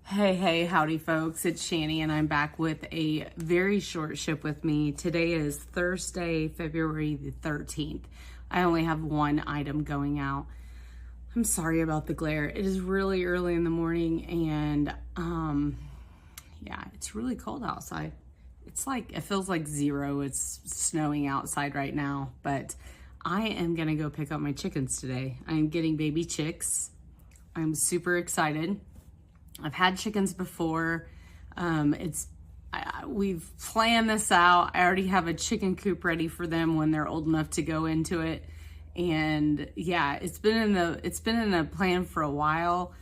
Hey, howdy folks, it's Shani and I'm back with a very short ship with me. Today is Thursday, February the 13th. I only have one item going out. I'm sorry about the glare. It is really early in the morning and yeah, it's really cold outside. It feels like zero. It's snowing outside right now, but I am gonna go pick up my chickens today. I am getting baby chicks. I'm super excited. I've had chickens before. We've planned this out. I already have a chicken coop ready for them when they're old enough to go into it. And yeah, it's been in the plan for a while.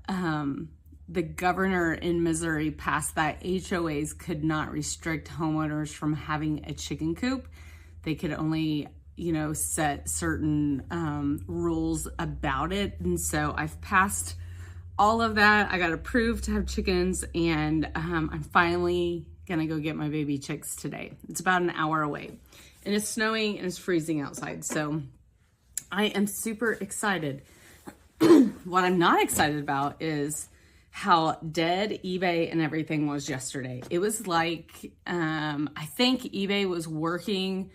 The governor in Missouri passed that HOAs could not restrict homeowners from having a chicken coop. They could only, set certain rules about it. And so I've passed all of that. I got approved to have chickens, and I'm finally gonna go get my baby chicks today. It's about an hour away, and it's snowing and it's freezing outside, so I am super excited. What I'm not excited about is how dead eBay and everything was yesterday. It was like, I think eBay was working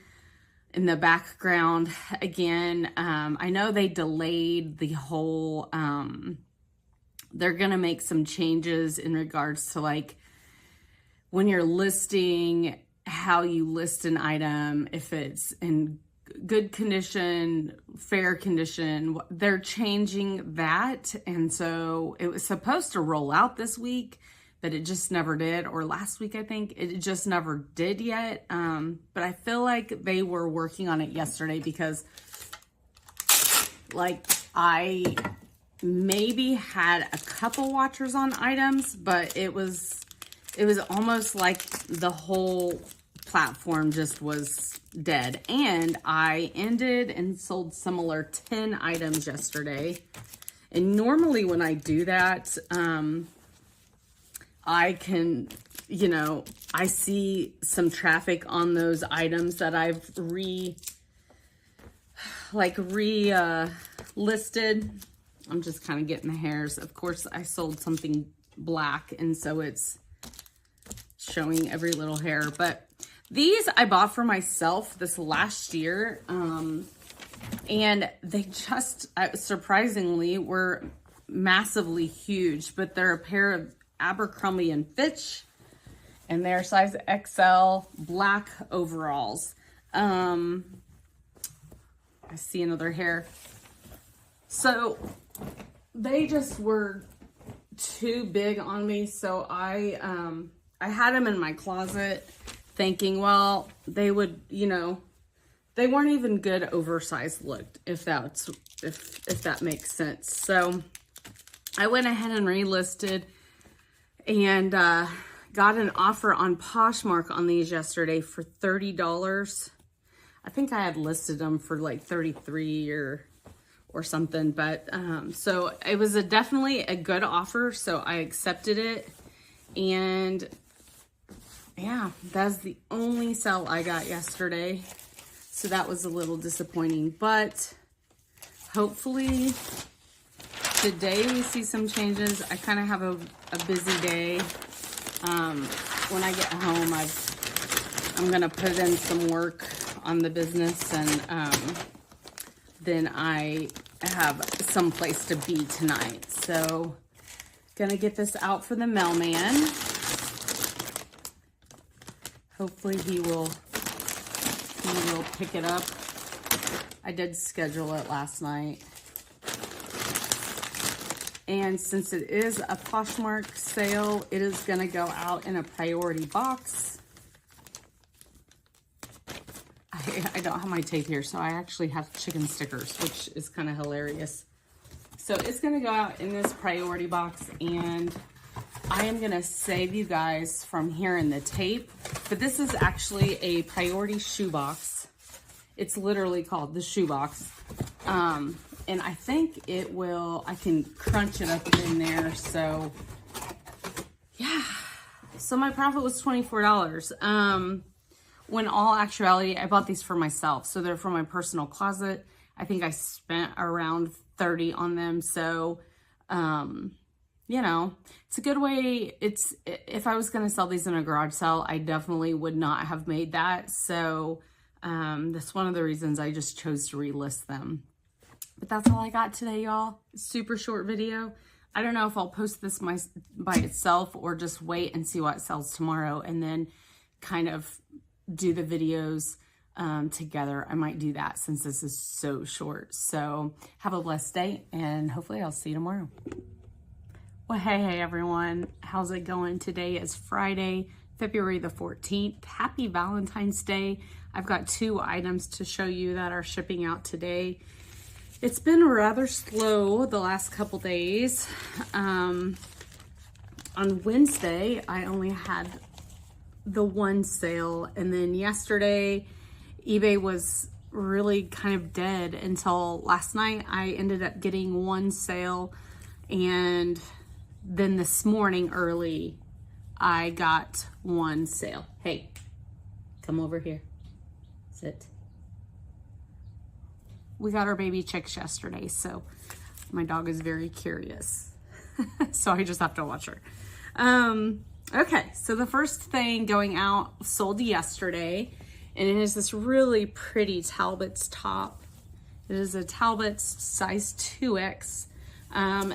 in the background again. I know they delayed the whole, they're going to make some changes in regards to like when you're listing, how you list an item, if it's in good condition, fair condition. They're changing that. And so it was supposed to roll out this week, but it just never did. Or last week, I think it just never did yet. But I feel like they were working on it yesterday because like I maybe had a couple watchers on items, but it was almost like the whole platform just was dead. And I ended and sold similar 10 items yesterday. And normally when I do that, I can, I see some traffic on those items that I've listed. I'm just kind of getting the hairs. Of course, I sold something black, and so it's showing every little hair. But these I bought for myself this last year, and they just surprisingly were massively huge. But they're a pair of Abercrombie and Fitch, and they're size XL black overalls. I see another hair. So they just were too big on me, so I had them in my closet thinking, well, they would, they weren't even good oversized looked, if that makes sense. So I went ahead and relisted and got an offer on Poshmark on these yesterday for $30. I think I had listed them for like 33 or something, but so it was definitely a good offer, so I accepted it. And yeah, that's the only sell I got yesterday, so that was a little disappointing, but hopefully today we see some changes. I kind of have a busy day. When I get home, I'm gonna put in some work on the business, and then I have some place to be tonight. So gonna get this out for the mailman. Hopefully he will pick it up. I did schedule it last night. And since it is a Poshmark sale, it is gonna go out in a priority box. I don't have my tape here, so I actually have chicken stickers, which is kind of hilarious. So it's gonna go out in this priority box, and I am gonna save you guys from hearing the tape, but this is actually a priority shoebox. It's literally called the shoebox. And I think I can crunch it up in there. So yeah, so my profit was $24. When all actuality, I bought these for myself. So they're for my personal closet. I think I spent around 30 on them. So you know, it's a good way. If I was going to sell these in a garage sale, I definitely would not have made that. So that's one of the reasons I just chose to relist them. But that's all I got today, y'all. Super short video. I don't know if I'll post this by itself or just wait and see what sells tomorrow and then kind of do the videos together. I might do that since this is so short. So have a blessed day and hopefully I'll see you tomorrow. Well, hey everyone. How's it going? Today is Friday, February the 14th. Happy Valentine's Day. I've got 2 items to show you that are shipping out today. It's been rather slow the last couple days. On Wednesday, I only had the 1 sale, and then yesterday, eBay was really kind of dead until last night. I ended up getting 1 sale, and then this morning early, I got 1 sale. Hey, come over here. Sit. We got our baby chicks yesterday, so my dog is very curious. So I just have to watch her. Okay, so the first thing going out sold yesterday, and it is this really pretty Talbot's top. It is a Talbot's size 2X.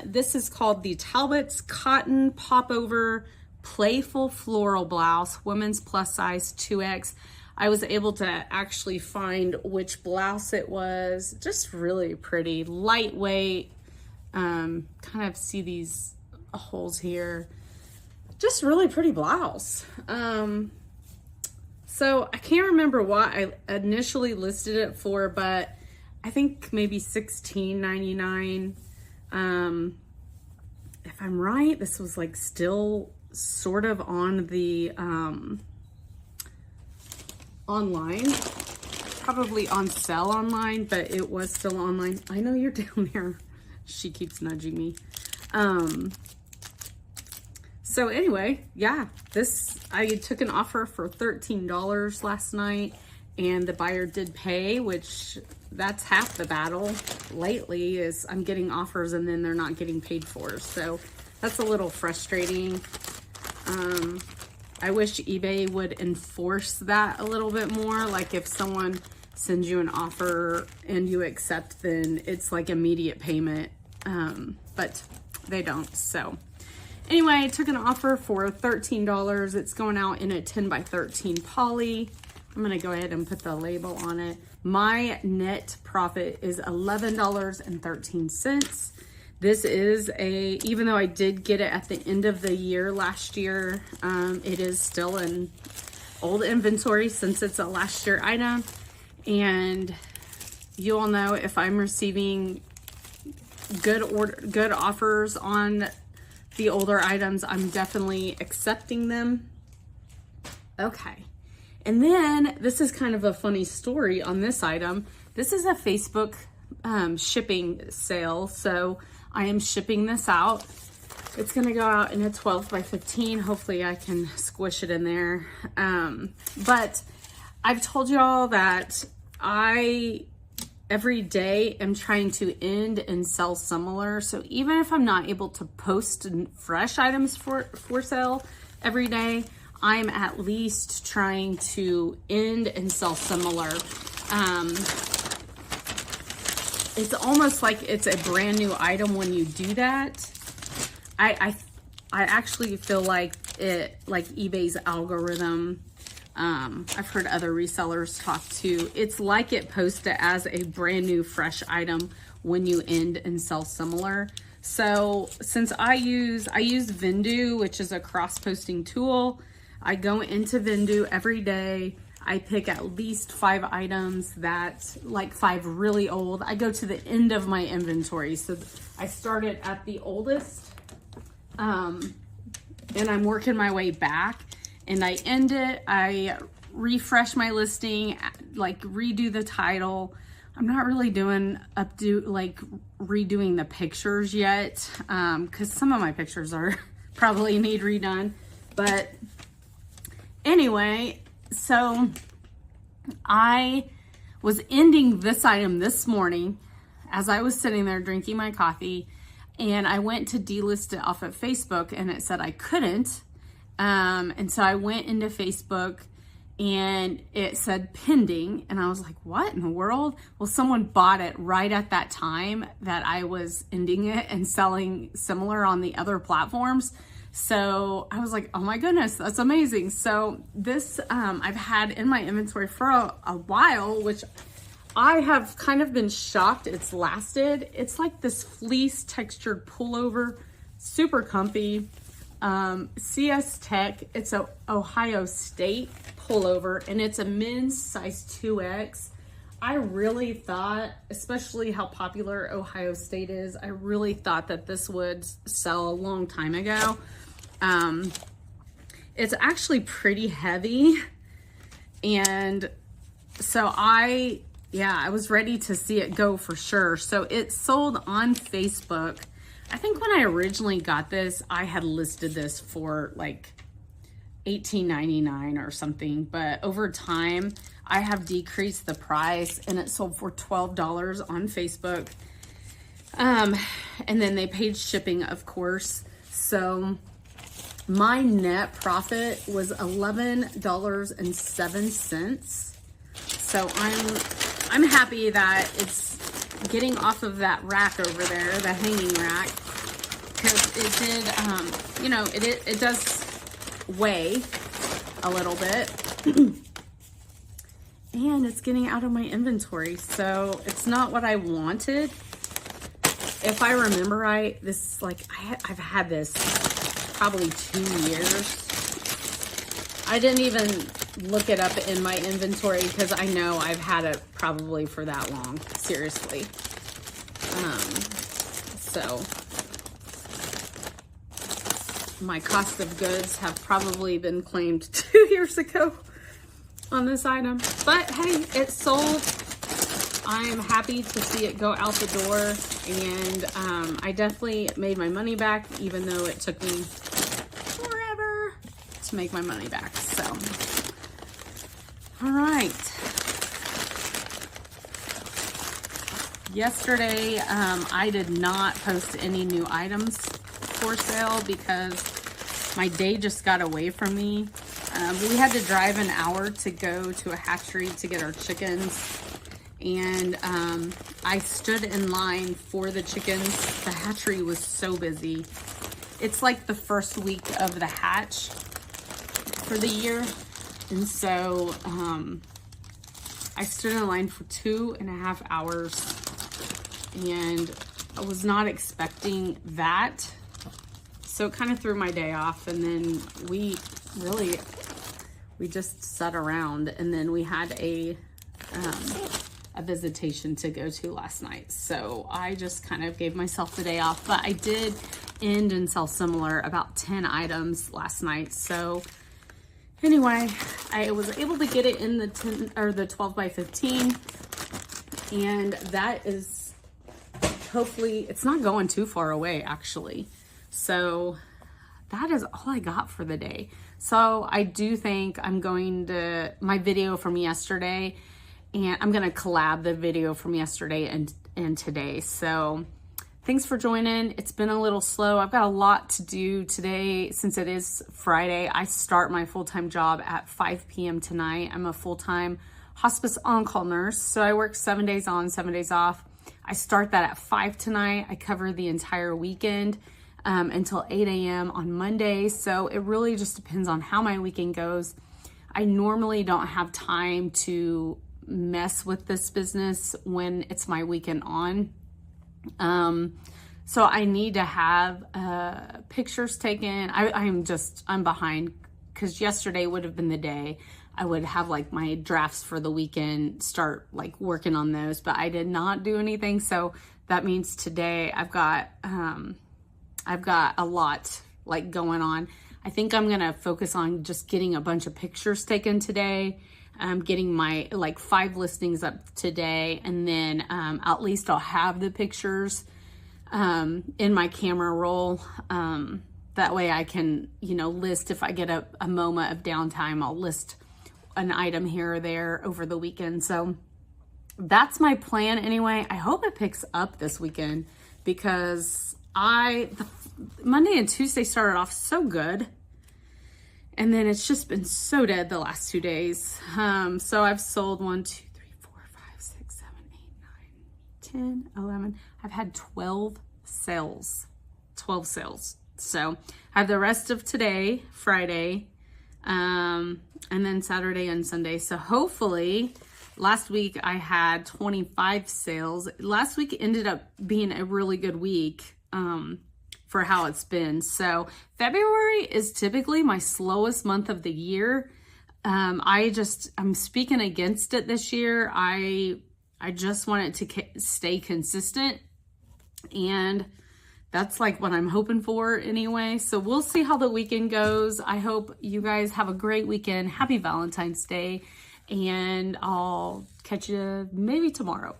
This is called the Talbot's Cotton Popover Playful Floral Blouse, women's plus size 2X. I was able to actually find which blouse it was. Just really pretty, lightweight. Kind of see these holes here. Just really pretty blouse. So I can't remember what I initially listed it for, but I think maybe $16.99. If I'm right, this was like still sort of on the online, probably on sale online, but it was still online. I know you're down there. She keeps nudging me. So anyway, yeah, I took an offer for $13 last night, and the buyer did pay, which that's half the battle lately is I'm getting offers and then they're not getting paid for. So that's a little frustrating. I wish eBay would enforce that a little bit more. Like if someone sends you an offer and you accept, then it's like immediate payment. But they don't. So anyway, I took an offer for $13. It's going out in a 10 by 13 poly. I'm going to go ahead and put the label on it. My net profit is $11.13. This is even though I did get it at the end of the year last year, it is still in old inventory since it's a last year item. And you all know if I'm receiving good offers on the older items, I'm definitely accepting them. Okay. And then this is kind of a funny story on this item. This is a Facebook shipping sale. So I am shipping this out. It's going to go out in a 12 by 15. Hopefully I can squish it in there. But I've told you all that I every day am trying to end and sell similar. So even if I'm not able to post fresh items for sale every day, I'm at least trying to end and sell similar. It's almost like it's a brand new item when you do that. I actually feel like eBay's algorithm, I've heard other resellers talk too. It's like it posts it as a brand new fresh item when you end and sell similar. So since I use Vendoo, which is a cross-posting tool, I go into Vendoo every day. I pick at least 5 items that, like 5 really old. I go to the end of my inventory. So I started at the oldest, and I'm working my way back, and I end it. I refresh my listing, like redo the title. I'm not really doing redoing the pictures yet, because some of my pictures are probably need redone. But anyway, so I was ending this item this morning as I was sitting there drinking my coffee. and I went to delist it off of Facebook and it said I couldn't. And so I went into Facebook and it said pending, and I was like, what in the world? Well, someone bought it right at that time that I was ending it and selling similar on the other platforms. So I was like, oh my goodness, that's amazing. So this I've had in my inventory for a while, which I have kind of been shocked it's lasted. It's like this fleece textured pullover, super comfy. CS Tech, it's a Ohio State pullover, and it's a men's size 2X. I really thought, especially how popular Ohio State is, I really thought that this would sell a long time ago. It's actually pretty heavy, and so I was ready to see it go for sure. So it sold on Facebook. I think when I originally got this, I had listed this for like $18.99 or something, but over time I have decreased the price and it sold for $12 on Facebook. And then they paid shipping, of course. So my net profit was $11.07. So I'm happy that it's getting off of that rack over there, the hanging rack, because it did, you know, it does weigh a little bit, and it's getting out of my inventory, so it's not what I wanted. If I remember right, this is like, I've had this probably 2 years. I didn't even look it up in my inventory because I know I've had it probably for that long, seriously. So my cost of goods have probably been claimed 2 years ago on this item, but hey, it sold. I'm happy to see it go out the door, and I definitely made my money back, even though it took me forever to make my money back. So, all right. Yesterday, I did not post any new items for sale because my day just got away from me. We had to drive an hour to go to a hatchery to get our chickens. And I stood in line for the chickens. The hatchery was so busy. It's like the first week of the hatch for the year. And so I stood in line for 2.5 hours, and I was not expecting that. So it kind of threw my day off. And then we just sat around, and then we had a visitation to go to last night. So I just kind of gave myself the day off, but I did end and sell similar about 10 items last night. So anyway, I was able to get it in the 10 or the 12 by 15, and that is hopefully, it's not going too far away actually. So that is all I got for the day. So I do think I'm going to, my video from yesterday, and I'm going to collab the video from yesterday and today. So thanks for joining. It's been a little slow. I've got a lot to do today since it is Friday. I start my full-time job at 5 p.m. tonight. I'm a full-time hospice on-call nurse. So I work 7 days on, 7 days off. I start that at 5 tonight. I cover the entire weekend until 8 a.m. on Monday. So it really just depends on how my weekend goes. I normally don't have time to mess with this business when it's my weekend on. So I need to have pictures taken. I'm behind because yesterday would have been the day I would have like my drafts for the weekend, start like working on those, but I did not do anything. So that means today I've got a lot like going on. I think I'm gonna focus on just getting a bunch of pictures taken today. Getting my like 5 listings up today, and then at least I'll have the pictures in my camera roll. That way I can, list if I get a moment of downtime. I'll list an item here or there over the weekend. So that's my plan anyway. I hope it picks up this weekend because Monday and Tuesday started off so good. And then it's just been so dead the last 2 days. So I've sold 1, 2, 3, 4, 5, 6, 7, 8, 9, 10, 11. I've had 12 sales. 12 sales. So I have the rest of today, Friday, and then Saturday and Sunday. So hopefully, last week I had 25 sales. Last week ended up being a really good week. For how it's been. So February is typically my slowest month of the year. I'm speaking against it this year. I just want it to stay consistent, and that's like what I'm hoping for anyway. So we'll see how the weekend goes. I hope you guys have a great weekend. Happy Valentine's Day, and I'll catch you maybe tomorrow.